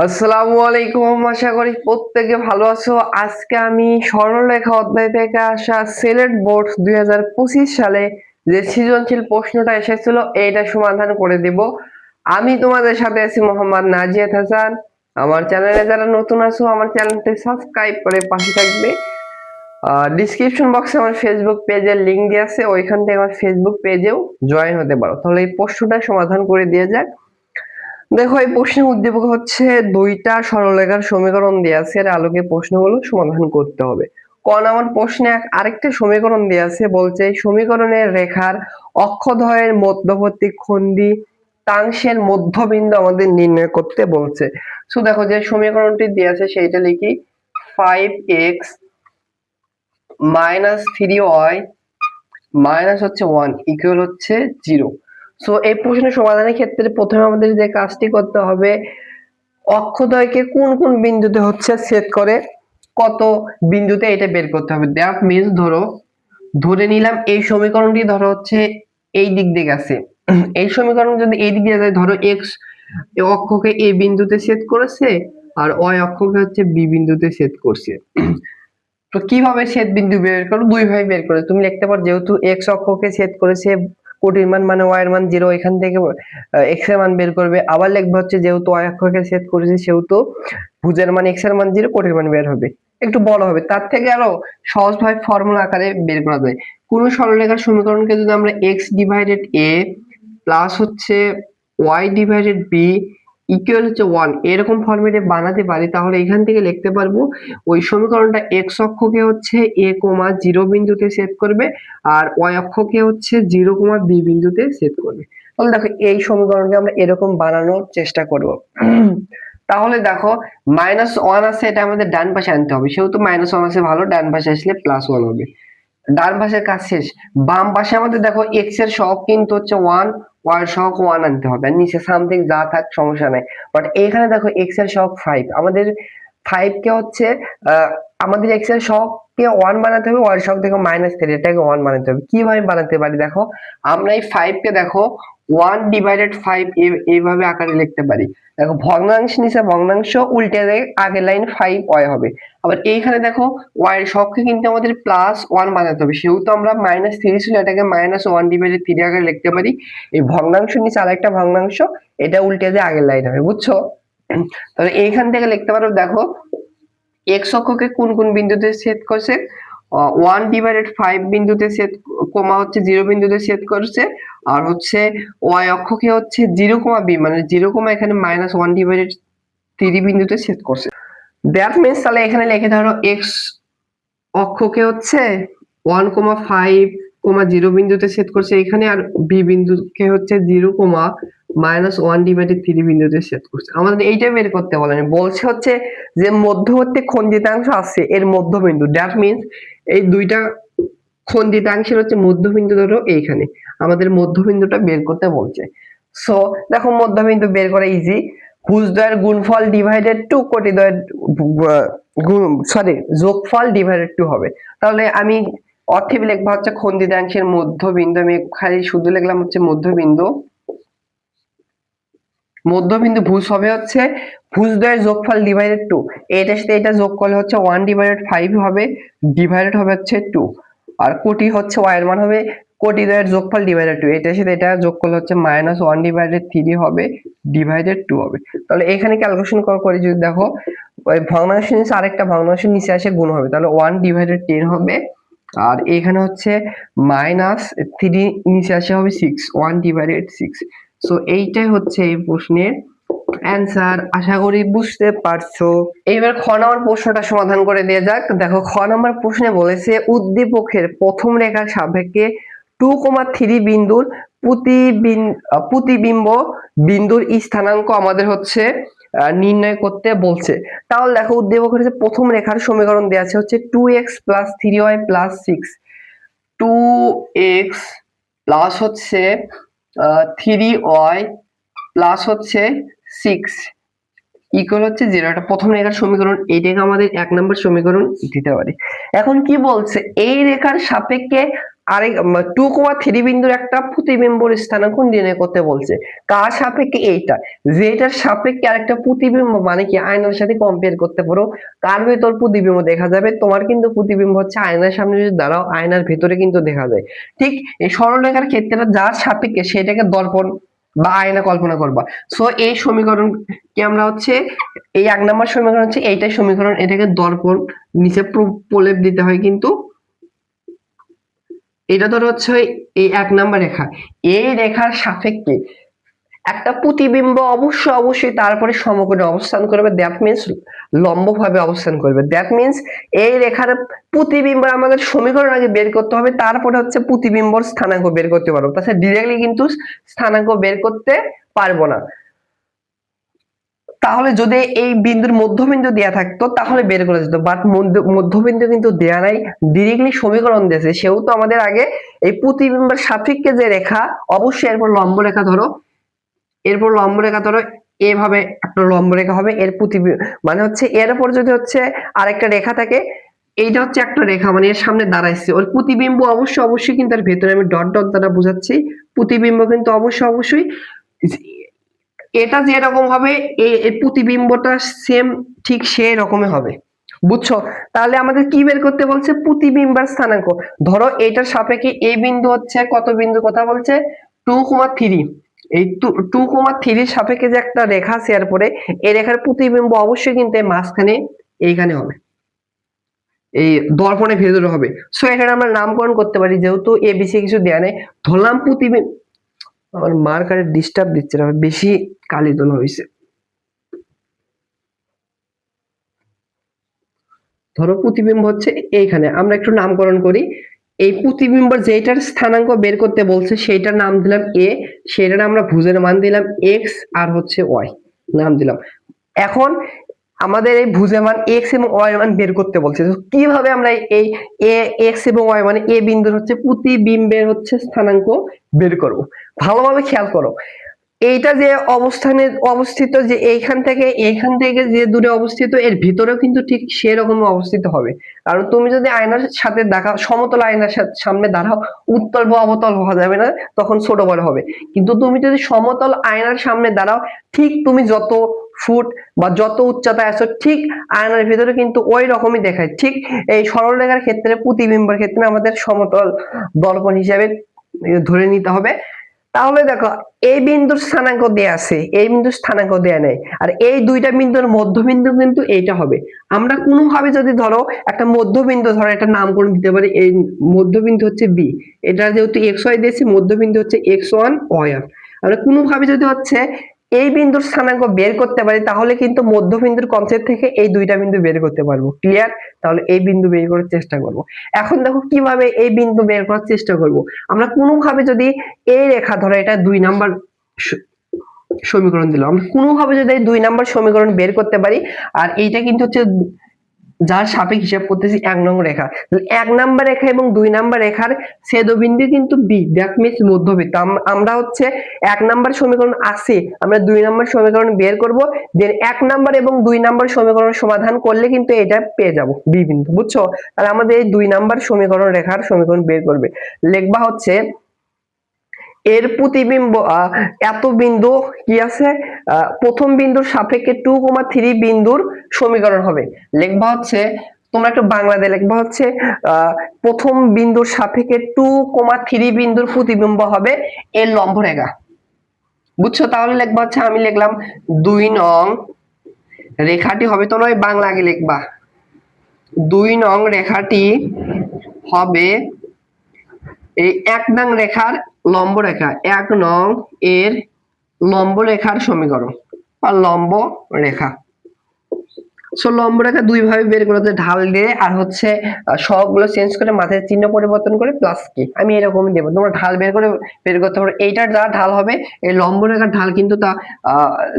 আসসালামু আলাইকুম, আশা করি প্রত্যেকে ভালো আছো। আজকে আমি সরলরেখা অধ্যায় থেকে আসা সিলেট বোর্ড 2025 সালে যে সৃজনশীল প্রশ্নটা এসেছিল এইটা সমাধান করে দিব। আমি তোমাদের সাথে আছি মোহাম্মদ নাজিয়াত হাসান। আমার চ্যানেলে যারা নতুন আছো আমার চ্যানেলটি সাবস্ক্রাইব করে পাশে থাকবে। ডিসক্রিপশন বক্সে আমার ফেসবুক পেজের লিংক দেওয়া আছে, ওইখান থেকে আমার ফেসবুক পেজেও জয়েন হতে পারো। তাহলে এই প্রশ্নটা সমাধান করে দিয়ে যাক। দেখো, এই প্রশ্নের উদ্দীপক হচ্ছে দুইটা সরলরেখার সমীকরণ দেয়া আছে, এর আলোকে প্রশ্নগুলো সমাধান করতে হবে। ক নাম্বার প্রশ্নে আরেকটা সমীকরণ দেয়া আছে, বলছে সমীকরণের রেখার অক্ষদ্বয়ের মধ্যবর্তী খন্ডিতাংশের মধ্যবিন্দু আমাদের নির্ণয় করতে বলছে। সো দেখো, যে সমীকরণটি দেয়া আছে সেইটা লিখি। 5x মাইনাস 3y মাইনাস হচ্ছে 1 ইকুয়াল হচ্ছে 0। সো এই প্রশ্নের সমাধানের ক্ষেত্রে প্রথমে আমাদের যে কাজটি করতে হবে, অক্ষদ্বয়কে কোন কোন বিন্দুতে হচ্ছে ছেদ করে কত বিন্দুতে এটা বের করতে হবে। দ্যাট মিন্স ধরে নিলাম এই সমীকরণটি ধরো হচ্ছে এই দিক দিয়ে গেছে। এই সমীকরণ যদি এই দিক দিয়ে যায়, ধরো এক্স অক্ষকে এ বিন্দুতে ছেদ করেছে আর ওয়াই অক্ষকে হচ্ছে বি বিন্দুতে ছেদ করছে। তো কিভাবে ছেদ বিন্দু বের করো? দুই ভাবে বের করে তুমি লিখতে পারো, যেহেতু এক্স অক্ষকে ছেদ করেছে কোটির মান মানে ওয়াই এর মান 0, এখান থেকে এক্স এর মান বের করবে। আবার লিখবে হচ্ছে যেহেতু ওয়াই অক্ষকে ছেদ করেছে সেহেতু ভুজের মান এক্স এর মান 0, কোটির মান বের হবে। একটু বড় হবে, তার থেকে আরো সহজভাবে ফর্মুলা আকারে বের করা যায়। কোন সরলরেখার সমীকরণকে যদি আমরা এক্স ডিভাইডেড এ প্লাস হচ্ছে ওয়াই ডিভাইডেড বি ইকুয়াল হচ্ছে 1 এরকম ফরম্যাটে বানাতে পারি, তাহলে এখান থেকে লিখতে পারবো ওই সমীকরণটা এক্স অক্ষকে হচ্ছে a, 0 বিন্দুতে সেট করবে আর ওয়াই অক্ষকে হচ্ছে 0, বি বিন্দুতে সেট করবে। তাহলে দেখো, এই সমীকরণকে আমরা এরকম বানানোর চেষ্টা করব। তাহলে দেখো, -1 আছে, এটা আমাদের ডান পাশে আনতে হবে, সেহেতু -1 আছে ভালো, ডান পাশে আসলে +1 হবে। ডান পাশের কাজ শেষ। বাম পাশে আমাদের দেখো এক্স এর সহগ কিন্তু হচ্ছে 1, ওয়াই এর সহগ 1 আনতে হবে, আর নিচে সামথিং যা থাক সমস্যা নাই। বাট এখানে দেখো এক্স এর সহগ 5, আমাদের 5 কে হচ্ছে আমাদের এক্স এর সহগ কে 1 বানাতে হবে, ওয়াই এর সহগ দেখো -3, এটাকে 1 বানাতে হবে। কিভাবে বানাতে পারি দেখো, আমরা এই 5 কে দেখো 1 ডিভাইডেড 5 এইভাবে আকারে লিখতে পারি। দেখো, ভগ্নাংশ নিচে ভগ্নাংশ উল্টে দেয়, আগের লাইন 5 ওয়াই হবে। আবার এইখানে দেখো ওয়াই এর সবকে কিন্তু আমাদের +1 বানাতে হবে, সেহেতু আমরা -3 ছিল এটাকে -1 ডিভাইডেড 3 আকারে লিখতে পারি। এই ভগ্নাংশ নিচে আরেকটা ভগ্নাংশ, এটা উল্টে দিয়ে আগের লাইন হবে, বুঝছো? তাহলে এইখান থেকে লিখতে পারো, দেখো এক্স অক্ষকে কোন কোন বিন্দুতে ছেদ করছে, 1 ডিভাইডেড 5 বিন্দুতে ছেদ, কমা হচ্ছে 0 বিন্দুতে ছেদ করছে, আর হচ্ছে ওয়াই অক্ষকে হচ্ছে 0, বি মানে 0, এখানে -1 ডিভাইডেড 3 বিন্দুতে ছেদ করছে। দ্যাট মিন্স তাহলে এখানে লিখে ধরো এক্স অক্ষকে হচ্ছে 1, 5, 0 বিন্দুতে ছেদ করছে এখানে, আর বি বিন্দুকে হচ্ছে 0, -1 ডিভাইডেড 3 বিন্দুতে ছেদ করছে। আমাদের এইটা বের করতে বলেনি, বলছে হচ্ছে যে মধ্যবর্তী খন্ডিতাংশ আছে এর মধ্যবিন্দু। দ্যাট মিন্স এই দুইটা খন্ডিতাংশের হচ্ছে মধ্যবিন্দু ধরো এইখানে, আমাদের মধ্যবিন্দুটা বের করতে বলছে। সো দেখো, মধ্যবিন্দু বের করা ইজি। ভুজদ্বয়ের গুণফল ডিভাইডেড 2, কোটিদ্বয়ের যোগফল ডিভাইডেড 2 হবে। তাহলে আমি অর্থে লিখবো হচ্ছে খন্ডিতাংশের মধ্যবিন্দু, আমি খালি শুধু লিখলাম হচ্ছে মধ্যবিন্দু। মধ্যবিন্দু ভুজ হবে হচ্ছে ভুজদ্বয়ের যোগফল ডিভাইডেড 2, এটার সাথে এটা যোগ করলে হচ্ছে 1 ডিভাইডেড 5 হবে, ডিভাইডেড হবে হচ্ছে 2। আর কোটি হচ্ছে ওয়াই এর মান হবে কোটিদ্বয়ের যোগফল ডিভাইডেড 2, এটার সাথে এটা যোগ করলে হচ্ছে -1 ডিভাইডেড 3 হবে, ডিভাইডেড 2 হবে। তাহলে এখানে ক্যালকুলেশন করে যদি দেখো, ওই ভগ্নাংশ নিচে আরেকটা ভগ্নাংশ নিচে এসে গুণ হবে, তাহলে 1 ডিভাইডেড 10 হবে, আর এখানে হচ্ছে -3 নিচে আসে হবে 6, 1 ডিভাইডেড 6। সো এইটাই হচ্ছে এই প্রশ্নের অ্যান্সার। আশা করি বুঝতে পারছো। এইবার খ নাম্বার প্রশ্নটা সমাধান করে দিয়ে যাক। দেখো, খ নাম্বার প্রশ্নে বলেছে উদ্দীপকের প্রথম রেখার সাপেক্ষে 2, 3 বিন্দুর প্রতিবিম্ব বিন্দুর স্থানাঙ্ক আমাদের হচ্ছে নির্ণয় করতে বলছে। তাহলে দেখো, উদ্দীপকের যে প্রথম রেখার সমীকরণ দেওয়া আছে হচ্ছে 2x + 3y + 6, 2x প্লাস হচ্ছে 3y প্লাস হচ্ছে 6 ইকুয়াল হচ্ছে 0। এটা প্রথম রেখার সমীকরণ, এইটাকে আমাদের 1 নম্বর সমীকরণ দিতে পারি। এখন কি বলছে, এই রেখার সাপেক্ষে আরেক 2,3 বিন্দুর একটা প্রতিবিম্বর স্থানাঙ্ক নির্ণয় করতে বলছে। কার সাপেক্ষে? এইটা, যেটার সাপেক্ষে আরেকটা প্রতিবিম্ব, মানে কি আয়নার সাথে কম্পেয়ার করতে পারো কার ভেতর প্রতিবিম্ব দেখা যাবে। তোমার কিন্তু প্রতিবিম্ব হচ্ছে আয়নার সামনে যদি দাঁড়াও আয়নার ভেতরে কিন্তু দেখা যায়। ঠিক এই সরলরেখার ক্ষেত্রে যার সাপেক্ষে সেটাকে দর্পণ বা আয়না কল্পনা করবা। সো এই সমীকরণ কি আমরা হচ্ছে এই 1 নম্বর সমীকরণ হচ্ছে এইটাই সমীকরণ, এটাকে দর্পণ নিচে প্রলেপ দিতে হয়। কিন্তু এটা ধরো হচ্ছে এই 1 নম্বর রেখা, এই রেখার সাপেক্ষে একটা প্রতিবিম্ব অবশ্যই তারপরে সমকোণে অবস্থান করবে, দ্যাট মিন্স লম্বভাবে অবস্থান করবে। দ্যাট মিন্স এই রেখার প্রতিবিম্ব আমাদের সমীকরণ আগে বের করতে হবে, তারপরে হচ্ছে প্রতিবিম্বর স্থানাঙ্ক বের করতে পারবো। তাছাড়া ডিরেক্টলি কিন্তু স্থানাঙ্ক বের করতে পারবো না। তাহলে যদি এই বিন্দুর মধ্যবিন্দু দেয়া থাকতো তাহলে বের করে যেত, বাট মধ্যবিন্দু কিন্তু দেয়া নাই, ডিরেক্টলি সমীকরণ দিয়েছে। সেহেতু আমাদের আগে এই প্রতিবিম্বের সাপেক্ষে যে রেখা, অবশ্যই এরপর লম্ব রেখা ধরো, এরপর লম্ব রেখা ধরো, এভাবে একটা লম্ব রেখা হবে। এর প্রতিবিম্ব মানে হচ্ছে এর উপর যদি হচ্ছে আরেকটা রেখা থাকে, এইটা হচ্ছে একটা রেখা, মানে এর সামনে দাঁড়াইছে, ওর প্রতিবিম্ব অবশ্যই কিন্তু এর ভেতরে আমি ডট ডট দ্বারা বোঝাচ্ছি, প্রতিবিম্ব কিন্তু অবশ্যই এটা যেরকম হবে এই প্রতিবিম্বটা সেম ঠিক সেই রকমই হবে। বুঝছো? তাহলে আমাদের কি বের করতে বলছে? প্রতিবিম্বের স্থানাঙ্ক। ধরো এইটার সাপেক্ষে এই বিন্দু হচ্ছে কত বিন্দু কথা বলছে? 2,3। এই 2,3 সাপেক্ষে যে একটা রেখা শেয়ার করে, এই রেখার প্রতিবিম্ব অবশ্যই কিন্তু মাঝখানে এইখানে হবে, এই দর্পণের ভেতরে হবে। সো এখানে আমরা নামকরণ করতে পারি, যেহেতু এবিসি কিছু দেয়া নেই, ধরলাম প্রতিবিম্ব। আমার মার্কারে ডিস্টার্ব দিচ্ছে না, বেশি কালি তোলা হয়েছে। ধরো প্রতিবিম্ব হচ্ছে এইখানে, আমরা একটু নামকরণ করি। এই প্রতিবিম্ব যেটার স্থানাঙ্ক বের করতে বলছে সেইটার নাম দিলাম এ, সেটার আমরা ভুজের মান দিলাম এক্স, আর হচ্ছে ওয়াই নাম দিলাম। এখন আমাদের এই ভুজের মান এক্স এবং ওয়াই মান বের করতে বলছে। তো কিভাবে আমরা এই এ এক্স এবং ওয়াই মানে এ বিন্দুর হচ্ছে প্রতিবিম্বের হচ্ছে স্থানাঙ্ক বের করব? ভালোভাবে খেয়াল করো, এইটা যে অবস্থানে অবস্থিত, যে এইখান থেকে যে দূরে অবস্থিত, এর ভিতরেও কিন্তু ঠিক সেরকম অবস্থিত হবে। কারণ তুমি যদি আয়নার সাথে দেখা সমতল আয়নার সামনে দাঁড়াও, উত্তল বা অবতল হওয়া যাবে না, তখন ছোট বড় হবে। কিন্তু তুমি যদি সমতল আয়নার সামনে দাঁড়াও, ঠিক তুমি যত ফুট বা যত উচ্চতায় আছো, ঠিক আয়নার ভিতরে কিন্তু ওই রকমই দেখায়। ঠিক এই সরলরেখার ক্ষেত্রে, প্রতিবিম্বের ক্ষেত্রে আমাদের সমতল দর্পণ হিসাবে ধরে নিতে হবে। তাহলে দেখো, এই বিন্দুর স্থানাঙ্ক দেয়া আছে, এই বিন্দুর স্থানাঙ্ক দেয়া নেই, আর এই দুইটা বিন্দুর মধ্যবিন্দু কিন্তু এইটা হবে। আমরা কোনোভাবে যদি ধরো একটা মধ্যবিন্দু, ধরো একটা নামকরণ দিতে পারি, এই মধ্যবিন্দু হচ্ছে বি, এটা যেহেতু এক্স ওয়াই দিয়েছি, মধ্যবিন্দু হচ্ছে এক্স ওয়ান ওয়াই ওয়ান। আমরা কোনোভাবে যদি হচ্ছে এই বিন্দুর স্থানাঙ্ক বের করতে পারি, তাহলে কিন্তু মধ্যবিন্দুর কনসেপ্ট থেকে এই দুইটা বিন্দু বের করতে পারবো। ক্লিয়ার? তাহলে এই বিন্দু বের করার চেষ্টা করব। এখন দেখো কিভাবে এই বিন্দু বের করার চেষ্টা করব। আমরা কোনোভাবে যদি এই রেখা, ধরো এটা 2 নাম্বার সমীকরণ দিলাম, আমরা কোনোভাবে যদি 2 নাম্বার সমীকরণ বের করতে পারি, আর এইটা কিন্তু হচ্ছে যার সাপেক্ষ হিসাব করতেছি 1 নং রেখা, 1 নাম্বার রেখা এবং 2 নাম্বার রেখার ছেদবিন্দু কিন্তু বি, দ্যাট মিন্স মধ্যবিন্দু। আমরা হচ্ছে 1 নাম্বার সমীকরণ আছে, আমরা 2 নাম্বার সমীকরণ বের করব, দেন 1 নাম্বার এবং 2 নাম্বার সমীকরণ সমাধান করলে কিন্তু এটা পেয়ে যাব বি বিন্দু। বুঝছো? তাহলে আমাদের এই 2 নাম্বার সমীকরণ রেখার সমীকরণ বের করবে, লিখবা হচ্ছে এর প্রতিবিম্ব এত বিন্দু কি আছে, প্রথম বিন্দুর সাপেক্ষে 2,3 বিন্দুর সমীকরণ হবে। লিখবা হচ্ছে, তোমরা একটু বাংলাতে লিখবা হচ্ছে প্রথম বিন্দুর সাপেক্ষে 2,3 বিন্দুর প্রতিবিম্ব হবে এর লম্ব রেখা। বুঝছো? তাহলে লিখবা হচ্ছে, আমি লিখলাম 2 নং রেখাটি হবে, তোমরা ওই বাংলা আগে লিখবা, 2 নং রেখাটি হবে এই 1 নং রেখার লম্ব রেখা, 1 নং এর লম্ব রেখার সমীকরণ বা লম্ব রেখা। সো লম্ব রেখা দুই ভাবে বের করা যায়, ঢাল দিয়ে আর হচ্ছে সবগুলো চেঞ্জ করে মাথায় চিহ্ন পরিবর্তন করে প্লাস কি, আমি এরকমই দেবো। তোমরা ঢাল বের করতে পারো। এইটার যা ঢাল হবে, এই লম্ব রেখার ঢাল কিন্তু তা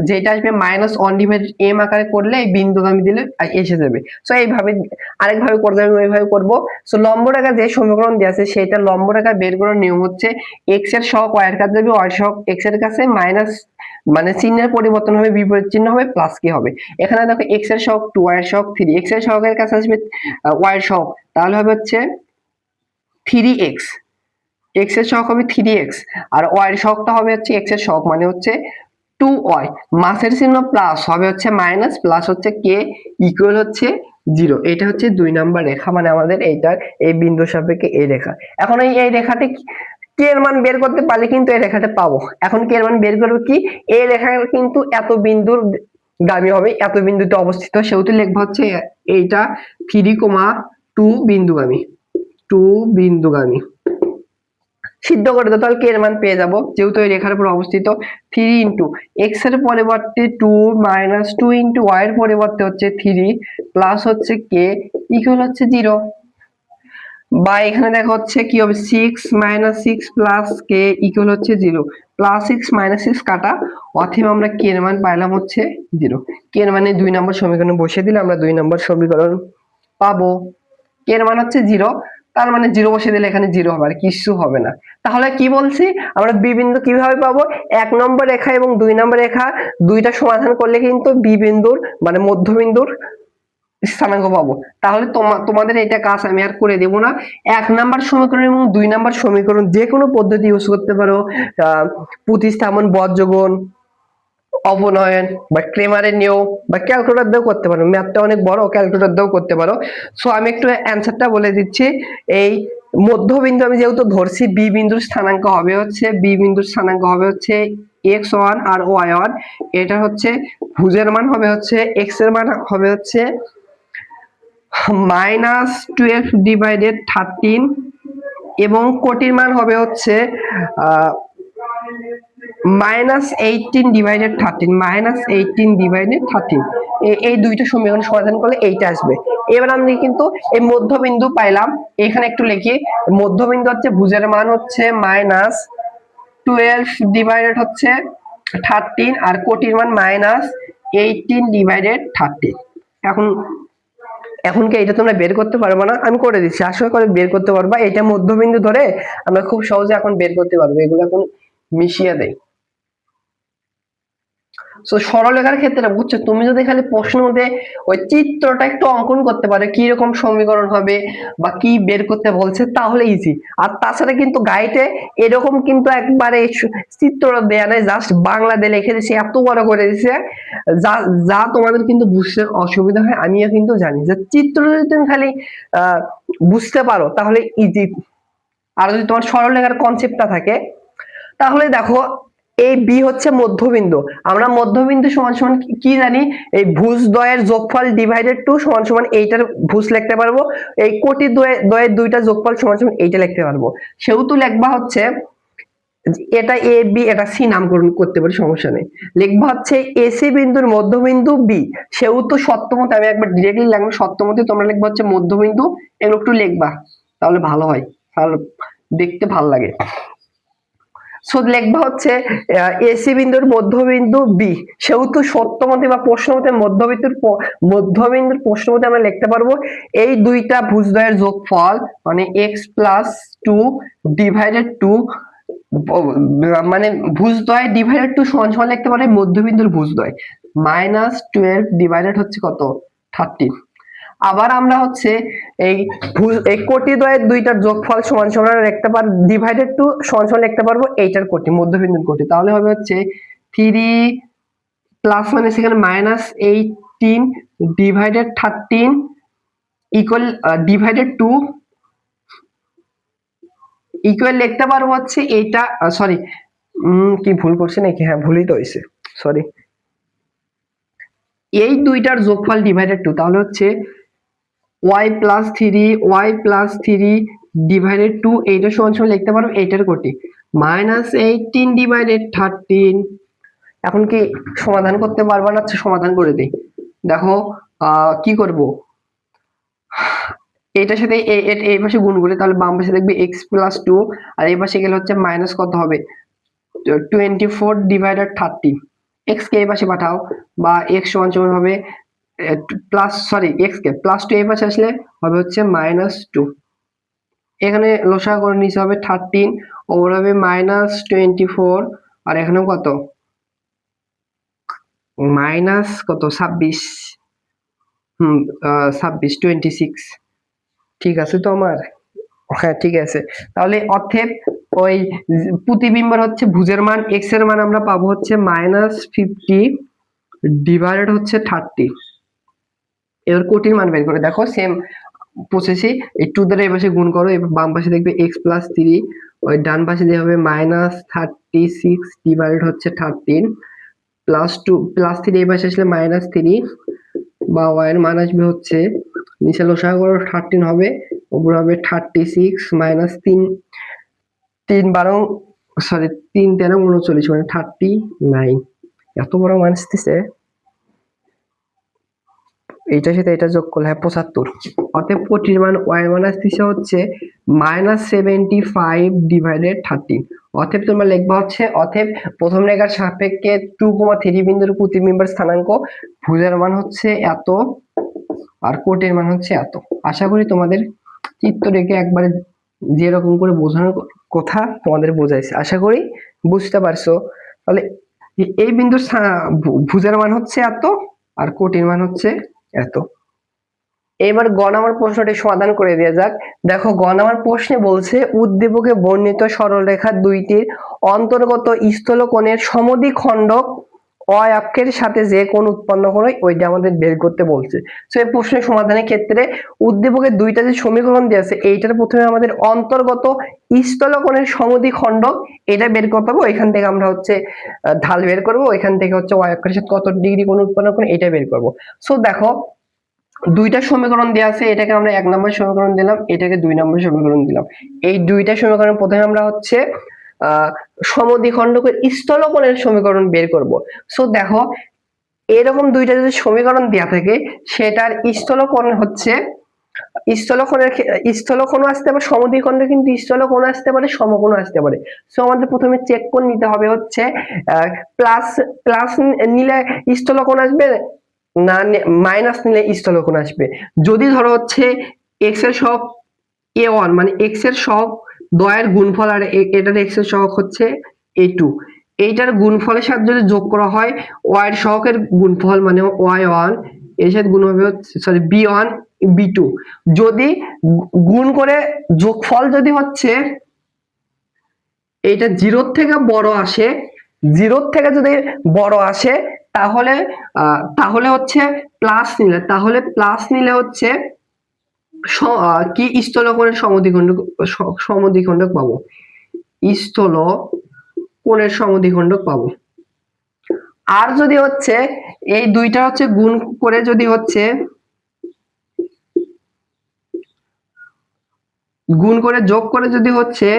যেটা আসবে -1/m আকারে করলে এই বিন্দুগামী দিলে এসে যাবে। সো এইভাবে আরেকভাবে করতে হবে, ওইভাবে করবো। সো লম্ব রেখা যে সমীকরণ দেওয়া আছে, সেটা লম্ব রেখা বের করার নিয়ম হচ্ছে এক্স এর সহগ ওয়াই এর কাছে যাবে, ওয়াই সহগ এক্স এর কাছে, মাইনাস মানে চিহ্নের পরিবর্তন হবে, বিপরীত চিহ্ন হবে, প্লাস কি হবে। এখানে দেখো এক্স এর সহগ 2, ওয়াই এর সহগ 3, এক্স এর সহগের কাছে আসবে ওয়াই এর সহগ, তাহলে হবে হচ্ছে 3x, এক্স এর সহগ হবে 3x, আর ওয়াই এর সহগটা হবে হচ্ছে এক্স এর সহগ মানে হচ্ছে 2y, মাসের চিহ্ন প্লাস হবে হচ্ছে মাইনাস, প্লাস হচ্ছে কে ইকুয়াল হচ্ছে 0। এটা হচ্ছে 2 নাম্বার রেখা, মানে আমাদের এইটার এই বিন্দু সাপেক্ষে এই রেখা। এখন এই রেখাতে কে এর মান বের করতে পারলে কিন্তু এই রেখাটা পাবো। এখন কে এর মান বের করবো কি, এই রেখা কিন্তু এত বিন্দুর গামী হবে, এত বিন্দুতে অবস্থিত, সেহেতু লিখবো হচ্ছে এইটা 3,2 বিন্দুগামী, 2 বিন্দুগামী। সিদ্ধ করে দাও, তাহলে কে এর মান পেয়ে যাবো, যেহেতু এই রেখার উপর অবস্থিত। 3 ইন্টু এক্স এর পরিবর্তে 2 মাইনাস 2 ইন্টু ওয়াই এর পরিবর্তে হচ্ছে 3 প্লাস হচ্ছে কে ইকুয়াল হচ্ছে 0। বা এখানে দেখা হচ্ছে কি হবে 6 মাইনাস 6 প্লাস কে ইকুয়াল হচ্ছে 0, প্লাস 6 মাইনাস 6 কাটা, অতএব আমরা কে এর মান পাইলাম হচ্ছে 0। কে এর মানে 2 নম্বর সমীকরণে বসিয়ে দিলে আমরা 2 নম্বর সমীকরণ পাবো। কে এর মান হচ্ছে 0, তার মানে 0 বসিয়ে দিলে এখানে 0 হবে, আর কিছু হবে না। তাহলে কি বলছি আমরা বি বিন্দু কিভাবে পাবো, 1 নম্বর রেখা এবং 2 নম্বর রেখা দুইটা সমাধান করলে কিন্তু বি বিন্দুর মানে মধ্যবিন্দুর স্থানাঙ্ক পাবো। তাহলে তোমাদের এটা কাজ আমি আর করে দেব না। 1 নাম্বার সমীকরণ এবং 2 নাম্বার সমীকরণ যে কোনো পদ্ধতি ইউজ করতে পারো, প্রতিস্থাপন, বজ্রগুণ, অবনয়ন বা ক্রেমারের নিয়ম বা ক্যালকুলেটর দিয়েও করতে পারো। ম্যাথটা অনেক বড়, ক্যালকুলেটর দিয়েও করতে পারো। সো আমি একটু অ্যানসারটা বলে দিচ্ছি। এই মধ্যবিন্দু আমি যেহেতু ধরছি, বি বিন্দুর স্থানাঙ্ক হবে হচ্ছে x1 আর y1। এটা হচ্ছে ভুজের মান হবে হচ্ছে x এর মান হবে হচ্ছে -12 ডিভাইডেড 13, এবং কোটির মান হবে হচ্ছে -18 ডিভাইডেড 13। এই দুইটা সমীকরণ সমাধান করলে এইটা আসবে। এবার আমি কিন্তু এই মধ্যবিন্দু পাইলাম, এখানে একটু লিখি। মধ্যবিন্দু হচ্ছে ভুজের মান হচ্ছে -12 ডিভাইডেড হচ্ছে 13, আর কোটির মান -18 ডিভাইডেড 13। এখন কি এটা তোমরা বের করতে পারবে না, আমি করে দিচ্ছি, আশা করি বের করতে পারবা। এটা মধ্যবিন্দু ধরে আমরা খুব সহজে এখন বের করতে পারবো। এগুলো এখন মিশিয়ে দেই। সো সরলরেখার ক্ষেত্রে বুঝছো, তুমি যদি খালি প্রশ্নের মধ্যে ওই চিত্রটা একটু অঙ্কন করতে পারো, কি রকম সমীকরণ হবে বা কি বের করতে বলছে, তাহলে ইজি। আর তাছাড়া কিন্তু গাইডে এরকম কিন্তু একবারে চিত্রটা দেয়া নেই, জাস্ট বাংলা দিয়ে লিখে দিয়েছে, এত বড় করে দিয়েছে যা যা তোমাদের কিন্তু বুঝতে অসুবিধা হয়। আমিও কিন্তু জানি যে চিত্র যদি তুমি খালি বুঝতে পারো তাহলে ইজি। আর যদি তোমার সরলরেখার কনসেপ্টটা থাকে, তাহলে দেখো এই বি হচ্ছে মধ্যবিন্দু। আমরা মধ্যবিন্দু সমান সমান কি জানি, এই ভুজ দ্বয়ের যোগফল ডিভাইডেড 2 সমান সমান এইটার ভুজ লিখতে পারবো, এই কোটি দ্বয়ের দুইটা যোগফল সমান সমান এইটা লিখতে পারবো। সেহেতু লিখবা হচ্ছে এটা এ বি, এটা সি নামকরণ করতে পারি, সমস্যা নেই। লিখবা হচ্ছে এসি বিন্দুর মধ্যবিন্দু বি, সেহেতু সত্যমতে আমি একবার ডিরেক্টলি লিখবো সত্যমতে, তোমরা লিখবা হচ্ছে মধ্যবিন্দু, এগুলো একটু লিখবা তাহলে ভালো হয়, তাহলে দেখতে ভালো লাগে। সো লিখবা হচ্ছে এসি বিন্দুর মধ্যবিন্দু বি, সেহেতু সত্যমতে বা প্রশ্নমতে মধ্যবিন্দুর প্রশ্নমতে আমরা লিখতে পারবো এই দুইটা ভুজদ্বয়ের যোগফল মানে x+2 ডিভাইডেড 2, মানে ভুজদ্বয় ডিভাইডেড 2 সমান সমান লিখতে পারে মধ্যবিন্দুর ভুজদ্বয় -12 ডিভাইডেড হচ্ছে কত 13। আবার আমরা হচ্ছে এই কোটি দ্বয়ের দুইটার যোগফল সমান সমান লিখতে পার, ডিভাইডেড 2 সমান সমান লিখতে পারবো এইটার কোটি, মধ্যবিন্দুর কোটি। তাহলে হবে হচ্ছে 3 প্লাস মানে সেখানে -18 ডিভাইডেড 13 ইকুয়াল ডিভাইডেড 2 ইকুয়াল লিখতে পারবো হচ্ছে এইটা, সরি কি ভুল করছি নাকি, হ্যাঁ ভুলই তো হয়েছে, সরি। এই দুইটার যোগফল ডিভাইডেড 2, তাহলে হচ্ছে y+3 ডিভাইডেড 2, এইটা সমান সমান লিখতে পারো এইটার কোটি -18 ডিভাইডেড 13। এখন কি সমাধান করতে পারবা না? সমাধান করে দেই। দেখো কি করব, এটার সাথে এই পাশে গুণ করে, তাহলে বাম পাশে দেখবে x+2, আর এই পাশে গেলে হচ্ছে মাইনাস কত হবে 24 ডিভাইডেড 30। x কে এই পাশে পাঠাও, বা x সমান সমান হবে প্লাস, সরি x কে +2 এই পাশে আসলে হবে হচ্ছে -2। এখানে লসাগু করে নিচে হবে 13, ওপর হবে -24, আর এখানেও কত মাইনাস কত 26, 26 ঠিক আছে তো আমার? হ্যাঁ ঠিক আছে, তাহলে অতএব ওই প্রতিবিম্বের হচ্ছে ভুজের মান এক্স এর মান আমরা পাবো হচ্ছে -50 ডিভাইডেড হচ্ছে 30। এবার কোটির মান বের করে দেখো, সেম প্রসেসে এই 2 দ্বারা এই পাশে গুণ করো, এবার বাম পাশে দেখবে x+3, ওই ডান পাশে দিয়ে হবে -36 ডিভাইডেড হচ্ছে 13 +2 +3 এই পাশে আসলে -3, বা y এর মান আসবে হচ্ছে নিচে লসাগু করো 13 হবে, উপরে হবে 36 -3, 3 13 39 মানে 39। এত বড় মান আসতেছে, এইটার সাথে এটা যোগ করলে হয় 75। অতএব কোটির মান y এর মান আসতেছে হচ্ছে -75 ডিভাইডেড 13। অতএব তোমরা লিখবা হচ্ছে, অতএব প্রথম রেখার সাপেক্ষে 2,3 বিন্দুর প্রতিবিম্বের স্থানাঙ্ক ভুজের মান হচ্ছে এত আর কোটের মান হচ্ছে এত। আশা করি তোমাদের চিত্র রেখে একবারে যেরকম করে বোঝানোর কথা তোমাদের বোঝাইছে, আশা করি বুঝতে পারছো। তাহলে এই বিন্দুর ভুজের মান হচ্ছে এত আর কোটির মান হচ্ছে এত। এবার গ নাম্বার প্রশ্নটি সমাধান করে দেওয়া যাক। দেখো গ নাম্বার প্রশ্নে বলছে উদ্দীপকে বর্ণিত সরলরেখা দুইটির অন্তর্গত স্থলকোণের সমদ্বিখণ্ডক অয় অক্ষের সাথে যে কোণ উৎপন্ন করে ওইটা আমাদের বের করতে বলছে। তো এই প্রশ্নের সমাধানের ক্ষেত্রে উদ্দীপকের দুইটা যে সমীকরণ দেওয়া আছে এইটার প্রথমে আমাদের অন্তর্গত স্থলকোণের সমদ্বিখণ্ডক এটা বের করতে হবে। ওইখান থেকে আমরা হচ্ছে ঢাল বের করব, ওইখান থেকে হচ্ছে অয় অক্ষের সাথে কত ডিগ্রি কোণ উৎপন্ন করে এটা বের করব। সো দেখো দুইটা সমীকরণ দেওয়া আছে, এটাকে আমরা 1 নম্বর সমীকরণ দিলাম, এটাকে 2 নম্বর সমীকরণ দিলাম। এই দুইটা সমীকরণ প্রথমে আমরা হচ্ছে সমদ্বিখণ্ডকের স্থলকোণের সমীকরণ বের করব। সো দেখো এরকম দুইটা যদি সমীকরণ দেওয়া থাকে সেটার স্থলকোণ হচ্ছে স্থলকোণ আসতে পারে, সমদ্বিখণ্ডে কিন্তু স্থলকোণ আসতে পারে, সমকোণ আসতে পারে। সো আমাদের প্রথমে চেক করে নিতে হবে হচ্ছে প্লাস প্লাস নিলে স্থলকোণ আসবে না মাইনাস নিলে স্থলকোণ আসবে। যদি ধরো হচ্ছে এক্স এর সহগ a1 মানে এক্স এর সহগ দ্বয়ের গুণফল আর এটার এক্স এর সহগ হচ্ছে a2, এইটার গুণফলের সাথে যদি যোগ করা হয় y এর সহগের গুণফল মানে y1 এর সাথে গুণ হবে সরি b1 b2, যদি গুণ করে যোগফল যদি হচ্ছে এইটা 0 থেকে বড় আসে, 0 থেকে যদি বড় আসে তাহলে তাহলে হচ্ছে প্লাস নিলে হচ্ছে কি স্থলকোণের সমদ্বিখণ্ডক পাবো, স্থলকোণের সমদ্বিখণ্ডক পাবো। আর যদি হচ্ছে এই দুইটা হচ্ছে গুণ করে যদি হচ্ছে যোগ করে যদি হচ্ছে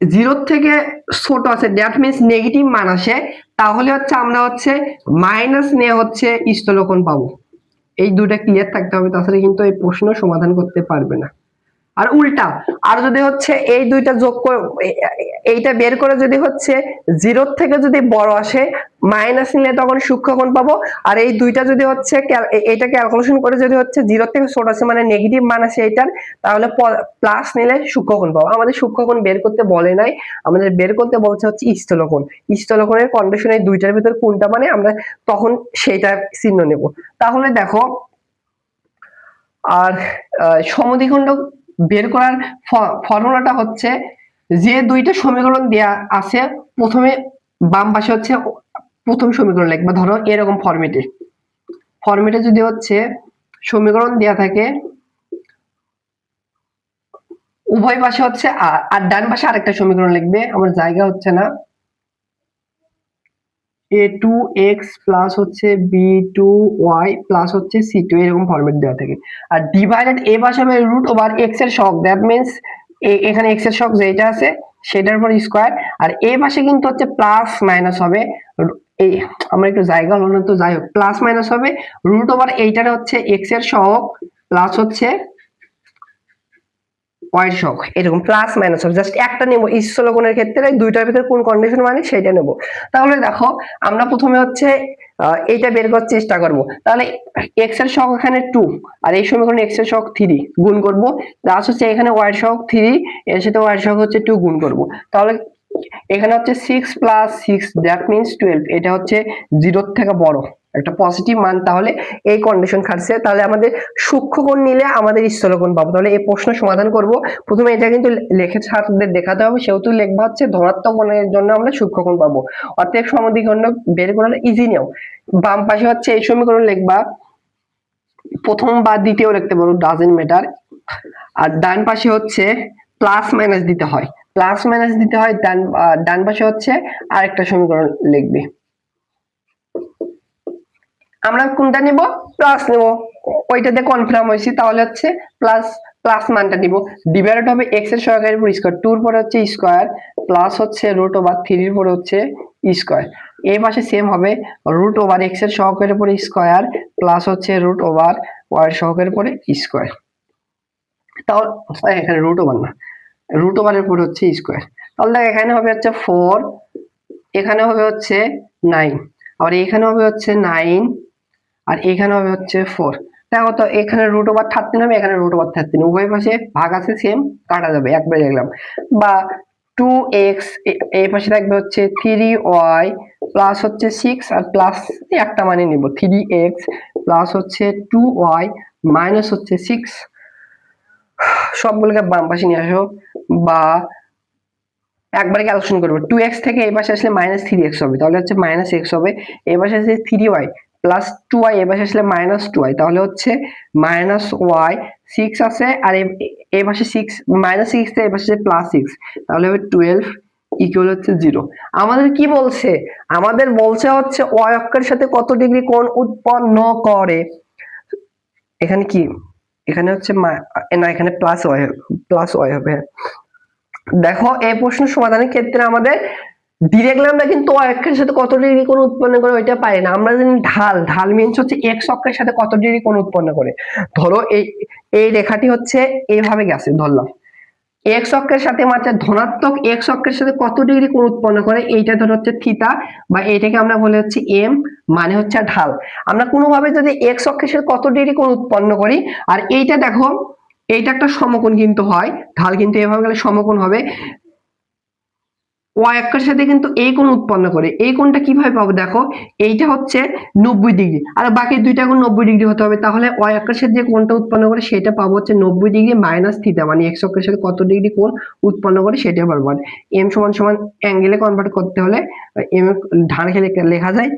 0 থেকে ছোট আছে দ্যাট মিন্স নেগেটিভ মান আসে, তাহলে হচ্ছে আমরা হচ্ছে মাইনাস নিয়ে হচ্ছে স্থলকোণ পাবো। এই দুইটা ক্লিয়ার থাকতে হবে, তাছাড়া কিন্তু এই প্রশ্ন সমাধান করতে পারবে না। আর উল্টা আর যদি হচ্ছে এই দুইটা যোগ করে এইটা বের করে যদি হচ্ছে 0 থেকে যদি বড় আসে মাইনাস নিলে তখন সূক্ষ্মকোণ পাবো, আর এই দুইটা যদি হচ্ছে এটা ক্যালকুলেশন করে যদি হচ্ছে 0 থেকে ছোট আসে মানে নেগেটিভ মান আসে এইটার, তাহলে প্লাস নিলে সূক্ষ্মকোণ পাবো। আমাদের সূক্ষ্মকোণ বের করতে বলে নাই, আমাদের বের করতে বলছে হচ্ছে স্থলকোণ। স্থলকোণের কন্ডিশন এই দুইটার ভিতর কোনটা মানে আমরা তখন সেইটার চিহ্ন নেব। তাহলে দেখো আর সমদ্বিখণ্ডক বের করার ফর্মুলাটা হচ্ছে যে দুইটা সমীকরণ দেয়া আছে প্রথমে বাম পাশে হচ্ছে প্রথম সমীকরণ লিখবা, ধরো এরকম ফরম্যাটে যদি হচ্ছে সমীকরণ দেয়া থাকে উভয় পাশে হচ্ছে আর ডান পাশে আরেকটা সমীকরণ লিখবে, আমার জায়গা হচ্ছে না, a2x প্লাস হচ্ছে b2y প্লাস হচ্ছে c2 এরকম ফরম্যাট দেওয়া থাকে। আর ডিভাইডেড এ পাশে হবে রুট ওভার x এর সহগ, দ্যাট মিন্স এখানে x এর সহগ যেটা আছে সেটার উপর স্কয়ার, আর এই পাশে কিন্তু হচ্ছে প্লাস মাইনাস হবে, এই আমরা একটু জায়গা হলো না তো যাই হোক প্লাস মাইনাস হবে রুট ওভার এইটার হচ্ছে x এর সহগ প্লাস হচ্ছে y এর সহগ, এরকম প্লাস মাইনাস হবে। জাস্ট একটা নেব স্থলকোণের ক্ষেত্রে দুইটার ভিতরে কোন কন্ডিশন মানে সেটা নেব। তাহলে দেখো আমরা প্রথমে হচ্ছে এইটা বের করার চেষ্টা করব। তাহলে x এর সহগ এখানে 2 আর এই সমীকরণে x এর সহগ 3 গুণ করব, প্লাস হচ্ছে এখানে y এর সহগ 3 এর সাথে y এর সহগ হচ্ছে 2 গুণ করব। তাহলে এখানে হচ্ছে 6 + 6 দ্যাট মিন্স 12, এটা হচ্ছে 0 থেকে বড়, একটা পজিটিভ মান, তাহলে এই কন্ডিশন খাটছে। তাহলে আমাদের সূক্ষ্মকোণ নিলে আমাদের স্থূলকোণ পাবো। তাহলে এই প্রশ্ন সমাধান করব। প্রথমে এটা কিন্তু লিখে ছাত্রদের দেখাতে হবে, সেহেতু লিখবা হচ্ছে ধনাত্মক কোণের জন্য আমরা সূক্ষ্মকোণ পাবো। অতএব সমদ্বিখণ্ড বের করার ইজি নিয়ম, বাম পাশে হচ্ছে এই সমীকরণ লিখবা, প্রথম বা দ্বিতীয় লিখতে পারো, ডাজেন্ট ম্যাটার। আর ডান পাশে হচ্ছে প্লাস মাইনাস দিতে হয়, প্লাস মাইনাস দিতে হয়। ডান পাশে হচ্ছে আরেকটা সমীকরণ লিখবে। আমরা কোনটা নিব? প্লাস নিব, ওইটাতে কনফার্ম হয়েছি, তাহলে হচ্ছে প্লাস প্লাস মানটা নিব। ডিভাইডেড হবে এক্স এর সহকারীর উপর স্কয়ার, 2 এর পরে হচ্ছে স্কয়ার, প্লাস হচ্ছে রুট ওভার 3 এর পরে হচ্ছে স্কয়ার। এই পাশে সেম হবে, রুট ওভার এক্স এর সহকারীর উপর স্কয়ার, প্লাস হচ্ছে রুট ওভার ওয়াই এর সহকারীর উপরে স্কয়ার। তাহলে এখানে রুট ওভার না, রুট ওভারের উপর হচ্ছে স্কয়ার। তাহলে দেখ এখানে হবে হচ্ছে 4, এখানে হবে হচ্ছে 9, আর এখানে হবে হচ্ছে 9, আর এখানে হবে হচ্ছে 4। দেখো তো এখানে রুট ওভার 13 হবে, এখানে রুট ওভার 13, উভয় পাশে ভাগ আছে সেম, কাটা যাবে, একবারে লিখলাম। বা 2x, এই পাশে থাকবে হচ্ছে 3y প্লাস হচ্ছে 6, আর প্লাস একটা মানে নিব, 3x প্লাস হচ্ছে 2y মাইনাস হচ্ছে 6, সবগুলোকে বাম পাশে নিয়ে আসো। বা একবারে ক্যালকুলেশন করবো, 2x থেকে এই পাশে আসলে মাইনাস 3x হবে, তাহলে হচ্ছে মাইনাস x হবে। এই পাশে আসলে 3y প্লাস 2y, এই পাশে আসলে মাইনাস 2y, তাহলে হচ্ছে মাইনাস y। 6 আছে, আর এই পাশে 6 মাইনাস 6 থেকে এই পাশে প্লাস 6, তাহলে হবে 12 ইকুয়াল হচ্ছে 0। আমাদের কি বলছে? আমাদের বলছে হচ্ছে y অক্ষের সাথে কত ডিগ্রি কোণ উৎপন্ন করে। এখানে কি, এখানে হচ্ছে না, এখানে প্লাস y হবে। দেখো এই প্রশ্ন সমাধানের ক্ষেত্রে আমাদের ডিরেক্টলি আমরা কিন্তু y অক্ষের সাথে কত ডিগ্রি কোণ উৎপন্ন করে ওইটা পাই না, আমরা জানি ঢাল মিনস হচ্ছে x অক্ষের সাথে কত ডিগ্রি কোণ উৎপন্ন করে। ধরো এই রেখাটি হচ্ছে এইভাবে গেছে, ধরলাম x অক্ষের সাথে মাত্র ধনাত্মক x অক্ষের সাথে কত ডিগ্রি কোণ উৎপন্ন করে, এইটা ধরো হচ্ছে থিটা, বা এইটাকে আমরা বলে হচ্ছে m, মানে হচ্ছে ঢাল। আমরা কোনোভাবে যদি x অক্ষের সাথে কত ডিগ্রি কোণ উৎপন্ন করি, আর এইটা দেখো এইটা একটা সমকোণ কিন্তু হয়, ঢাল কিন্তু এভাবে গেলে সমকোণ হবে। y অক্ষের সাথে কিন্তু এই কোণ উৎপন্ন করে, এই কোণটা কিভাবে পাবো? দেখো এইটা হচ্ছে 90 ডিগ্রি, আর বাকি দুইটা কোণ 90 ডিগ্রি হতে হবে, তাহলে y অক্ষের সাথে যে কোণটা উৎপন্ন করে সেটা পাবো হচ্ছে 90 ডিগ্রি মাইনাস থিটা, মানে x অক্ষের সাথে কত ডিগ্রি কোণ উৎপন্ন করে সেটা পাবো। m সমান সমান অ্যাঙ্গেলে কনভার্ট করতে হলে m ঢাল লেখা যায়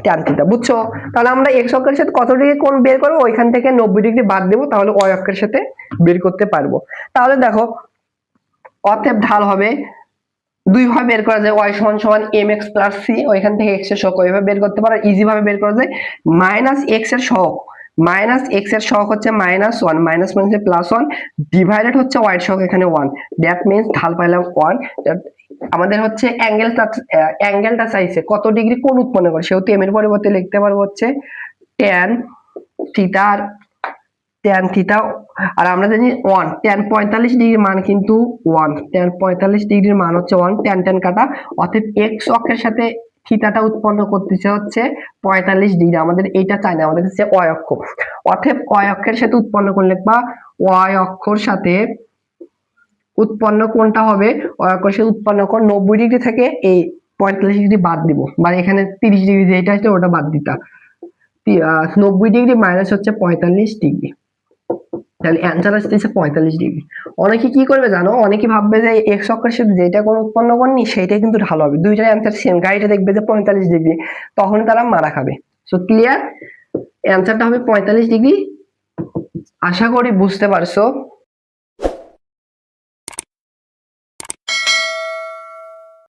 tan থিটা, বুঝছো? তাহলে আমরা x অক্ষের সাথে কত ডিগ্রি কোণ বের করবো, ওইখান থেকে 90 ডিগ্রি বাদ দেবো, তাহলে y অক্ষের সাথে বের করতে পারবো। তাহলে দেখো অতএব ঢাল হবে, দুই ভাবে বের করা যায়, y সমান সমান mx প্লাস c, ওইখান থেকে x এর সহগ ওইভাবে বের করতে পারো, ইজি ভাবে বের করা যায়। মাইনাস x এর সহগ, মাইনাস x এর সহগ হচ্ছে মাইনাস 1, মাইনাস মানে প্লাস 1, ডিভাইডেড হচ্ছে y এর সহগ এখানে 1, দ্যাট মিন্স ঢাল পাইলাম 1। আমাদের হচ্ছে অ্যাঙ্গেলটা চাইছে কত ডিগ্রি কোণ উৎপন্ন করে, সেহেতু m এর পরিবর্তে লিখতে পারবো হচ্ছে tan থিটা, tan থিটা। আর আমরা জানি 1 tan 45 ডিগ্রির মান কিন্তু 1, tan 45 ডিগ্রির মান হচ্ছে 1, tan tan কাটা, অতএব x অক্ষের সাথে থিটাটা উৎপন্ন করতেছে হচ্ছে 45 ডিগ্রি। আমাদের এইটা চাই না, আমাদের হচ্ছে y অক্ষ, অতএব y অক্ষের সাথে উৎপন্ন কোণ লিখবা, y অক্ষর সাথে উৎপন্ন কোণটা হবে, y অক্ষের সাথে উৎপন্ন কোণ 90 ডিগ্রি থেকে এই 45 ডিগ্রি বাদ দিব, মানে এখানে 30 ডিগ্রি যেটা আছে ওটা বাদ দিতা, 90 ডিগ্রি মাইনাস হচ্ছে 45 ডিগ্রি, তাহলে অ্যান্সার আসতেছে 45 ডিগ্রি। অনেকে কি করবে জানো, অনেকে ভাববে যে এক্স অক্ষের সাথে যেটা কোণ উৎপন্ন করনি সেটাই কিন্তু ঢাল হবে, দুইটার অ্যান্সার সেম, গাড়িটা দেখবে যে 45 ডিগ্রি, তখন তারা মারা খাবে। সো ক্লিয়ার, অ্যান্সারটা হবে 45 ডিগ্রি। আশা করি বুঝতে পারছো।